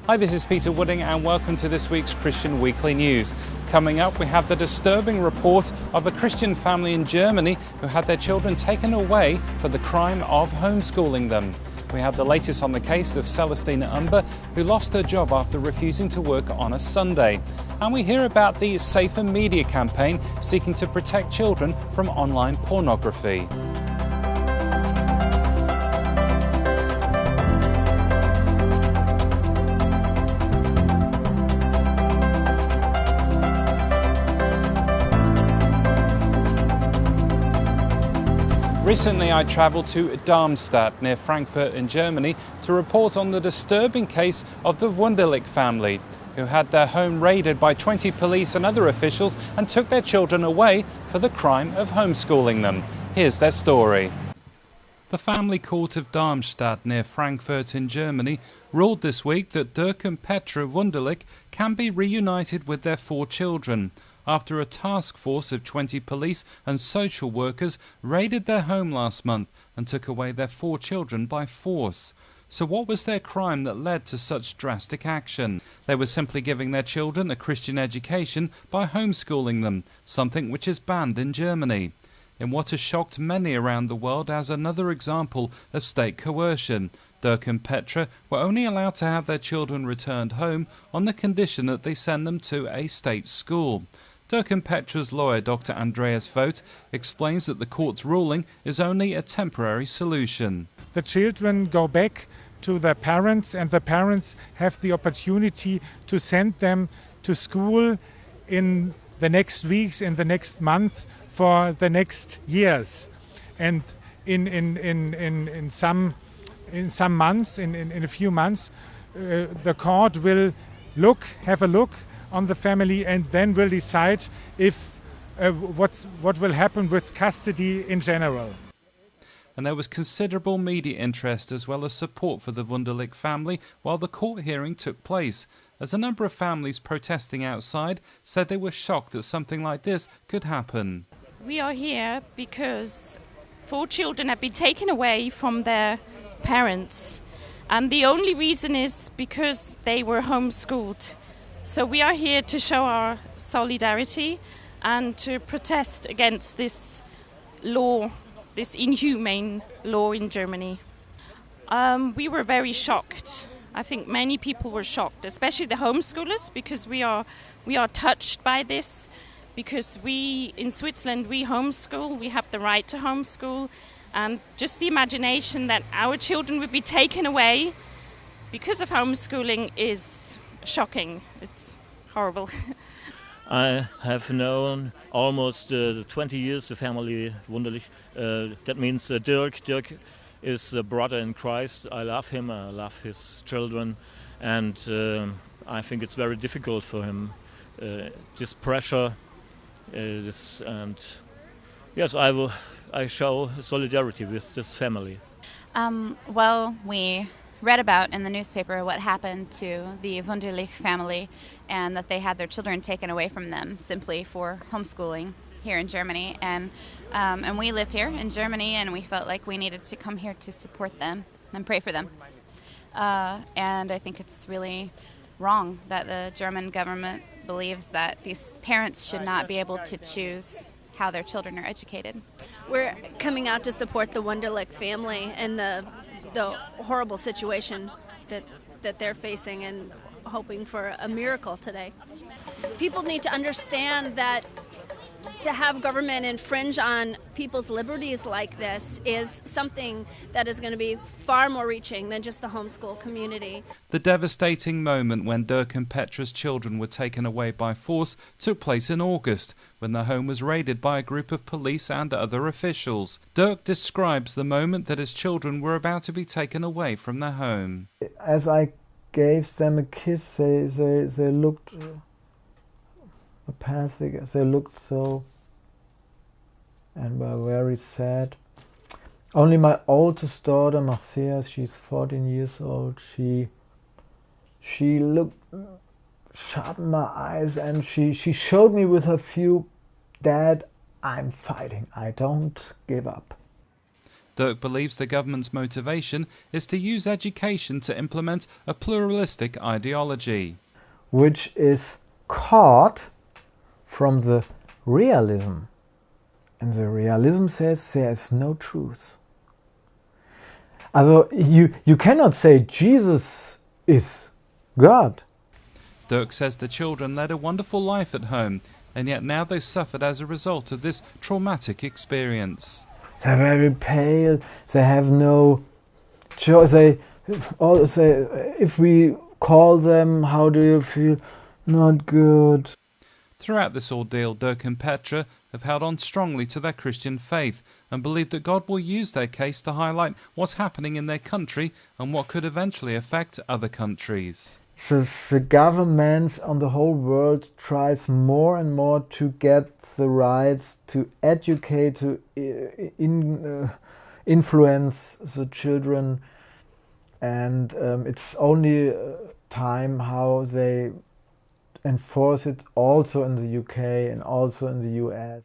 Hi, this is Peter Wooding and welcome to this week's Christian Weekly News. Coming up, we have the disturbing report of a Christian family in Germany who had their children taken away for the crime of homeschooling them. We have the latest on the case of Celestina Mba, who lost her job after refusing to work on a Sunday. And we hear about the Safer Media campaign seeking to protect children from online pornography. Recently I travelled to Darmstadt near Frankfurt in Germany to report on the disturbing case of the Wunderlich family, who had their home raided by 20 police and other officials and took their children away for the crime of homeschooling them. Here's their story. The family court of Darmstadt near Frankfurt in Germany ruled this week that Dirk and Petra Wunderlich can be reunited with their 4 children, after a task force of 20 police and social workers raided their home last month and took away their 4 children by force. So what was their crime that led to such drastic action? They were simply giving their children a Christian education by homeschooling them, something which is banned in Germany. In what has shocked many around the world as another example of state coercion, Dirk and Petra were only allowed to have their children returned home on the condition that they send them to a state school. Dirk and Petra's lawyer, Dr. Andreas Vogt, explains that the court's ruling is only a temporary solution. The children go back to their parents and the parents have the opportunity to send them to school in the next weeks, in the next month, for the next years. And in some months, in a few months, the court will have a look on the family and then will decide if what will happen with custody in general. And there was considerable media interest as well as support for the Wunderlich family while the court hearing took place, as a number of families protesting outside said they were shocked that something like this could happen. We are here because 4 children have been taken away from their parents, and the only reason is because they were homeschooled. So we are here to show our solidarity and to protest against this law, this inhumane law in Germany. We were very shocked. I think many people were shocked, especially the homeschoolers, because we are touched by this, because in Switzerland we homeschool, we have the right to homeschool, and just the imagination that our children would be taken away because of homeschooling is shocking. It's horrible. I have known almost 20 years the family Wunderlich. That means Dirk. Dirk is a brother in Christ. I love him. I love his children, and I think it's very difficult for him. This pressure, and yes, I show solidarity with this family. Well, we read about in the newspaper what happened to the Wunderlich family and that they had their children taken away from them simply for homeschooling here in Germany. And we live here in Germany, and we felt like we needed to come here to support them and pray for them. And I think it's really wrong that the German government believes that these parents should not be able to choose how their children are educated. We're coming out to support the Wunderlich family and the horrible situation that they're facing and hoping for a miracle today. People need to understand that to have government infringe on people's liberties like this is something that is going to be far more reaching than just the homeschool community. The devastating moment when Dirk and Petra's children were taken away by force took place in August, when their home was raided by a group of police and other officials. Dirk describes the moment that his children were about to be taken away from their home. As I gave them a kiss, they looked apathic, they looked so, and were very sad. Only my oldest daughter, Marcia, she's 14 years old, she looked, shut my eyes, and she showed me with her view, Dad, I'm fighting, I don't give up. Dirk believes the government's motivation is to use education to implement a pluralistic ideology, which is caught from the realism. And the realism says there is no truth. Also, you cannot say Jesus is God. Dirk says the children led a wonderful life at home, and yet now they suffered as a result of this traumatic experience. They're very pale, they have no choice. They all say, if we call them, how do you feel? Not good. Throughout this ordeal, Dirk and Petra have held on strongly to their Christian faith and believe that God will use their case to highlight what's happening in their country and what could eventually affect other countries. The governments on the whole world tries more and more to get the rights to educate, to influence the children, and it's only time how they enforce it also in the UK and also in the US.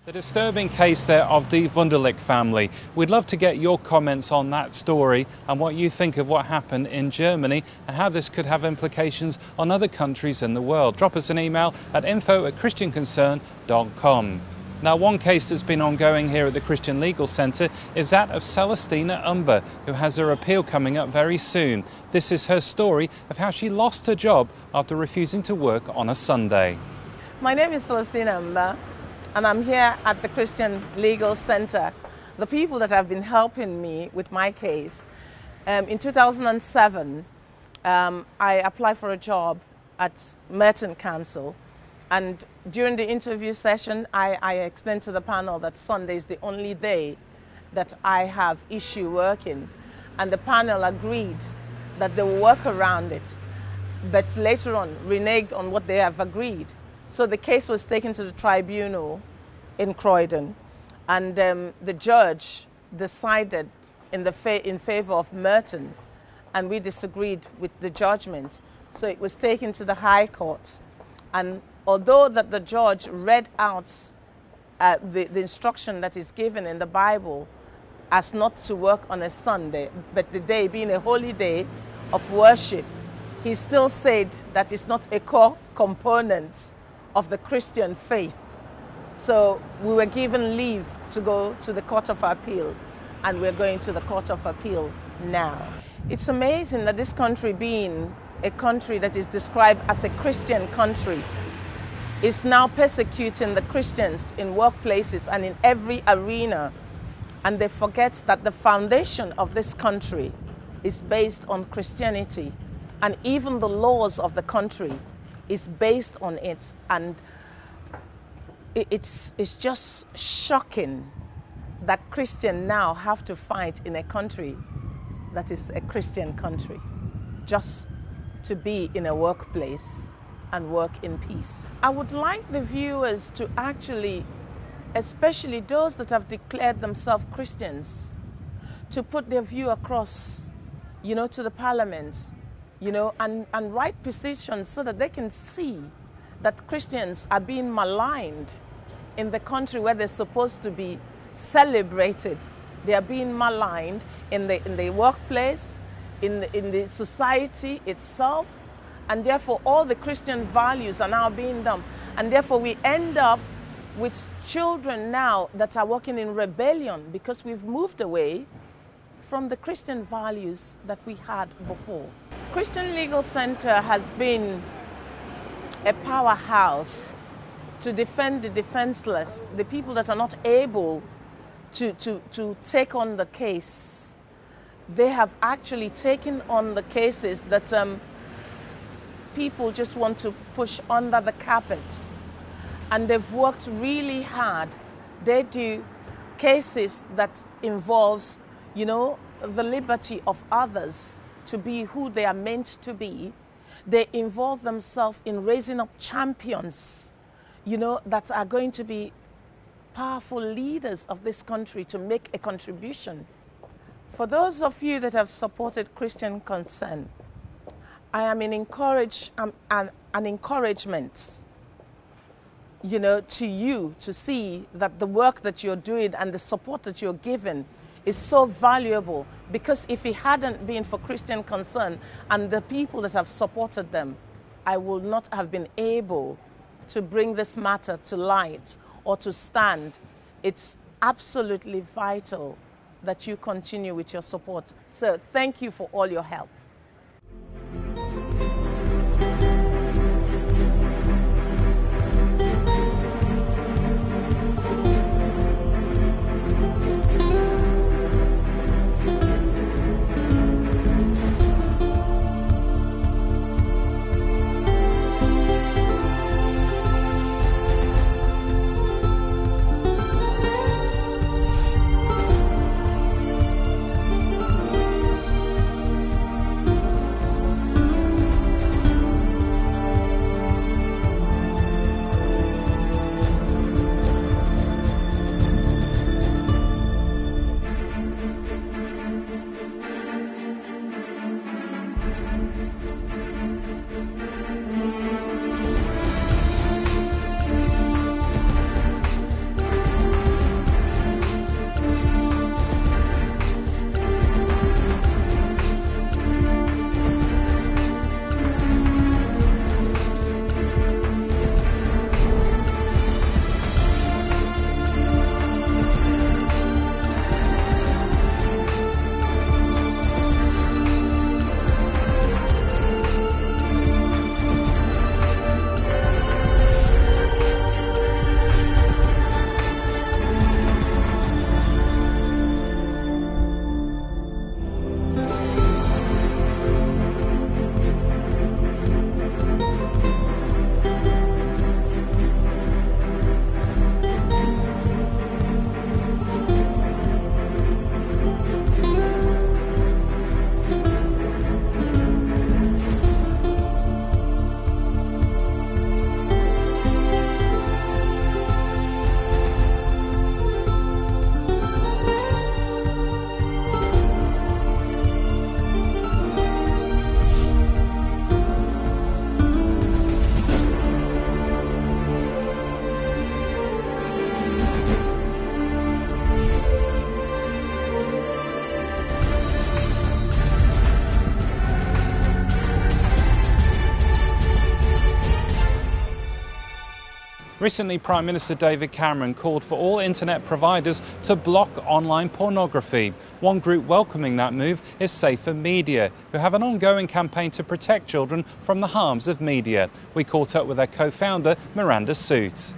The disturbing case there of the Wunderlich family. We'd love to get your comments on that story and what you think of what happened in Germany and how this could have implications on other countries in the world. Drop us an email at info@christianconcern.com. Now, one case that's been ongoing here at the Christian Legal Centre is that of Celestina Mba, who has her appeal coming up very soon. This is her story of how she lost her job after refusing to work on a Sunday. My name is Celestina Mba, and I'm here at the Christian Legal Center. The people that have been helping me with my case, in 2007, I applied for a job at Merton Council, and during the interview session, I explained to the panel that Sunday is the only day that I have issue working, and the panel agreed that they will work around it, but later on reneged on what they have agreed. So the case was taken to the tribunal in Croydon, and the judge decided in favor of Merton, and we disagreed with the judgment. So it was taken to the High Court, and although that the judge read out the instruction that is given in the Bible as not to work on a Sunday, but the day being a holy day of worship, he still said that it's not a core component of the Christian faith. So we were given leave to go to the Court of Appeal, and we're going to the Court of Appeal now. It's amazing that this country, being a country that is described as a Christian country, is now persecuting the Christians in workplaces and in every arena. And they forget that the foundation of this country is based on Christianity, and even the laws of the country is based on it. And it's just shocking that Christians now have to fight in a country that is a Christian country just to be in a workplace and work in peace. I would like the viewers to actually, especially those that have declared themselves Christians, to put their view across, to the parliament, and write petitions so that they can see that Christians are being maligned in the country where they're supposed to be celebrated. They are being maligned in the workplace, in the society itself, and therefore all the Christian values are now being dumped. And therefore we end up with children now that are working in rebellion because we've moved away from the Christian values that we had before. Christian Legal Center has been a powerhouse to defend the defenseless, the people that are not able to take on the case. They have actually taken on the cases that people just want to push under the carpet. And they've worked really hard. They do cases that involves, you know, the liberty of others to be who they are meant to be. They involve themselves in raising up champions, you know, that are going to be powerful leaders of this country to make a contribution. For those of you that have supported Christian Concern, I am an encouragement, you know, to you to see that the work that you're doing and the support that you're giving is so valuable, because if it hadn't been for Christian Concern and the people that have supported them, I would not have been able to bring this matter to light or to stand. It's absolutely vital that you continue with your support. So thank you for all your help. Recently, Prime Minister David Cameron called for all internet providers to block online pornography. One group welcoming that move is Safer Media, who have an ongoing campaign to protect children from the harms of media. We caught up with their co-founder, Miranda Suit.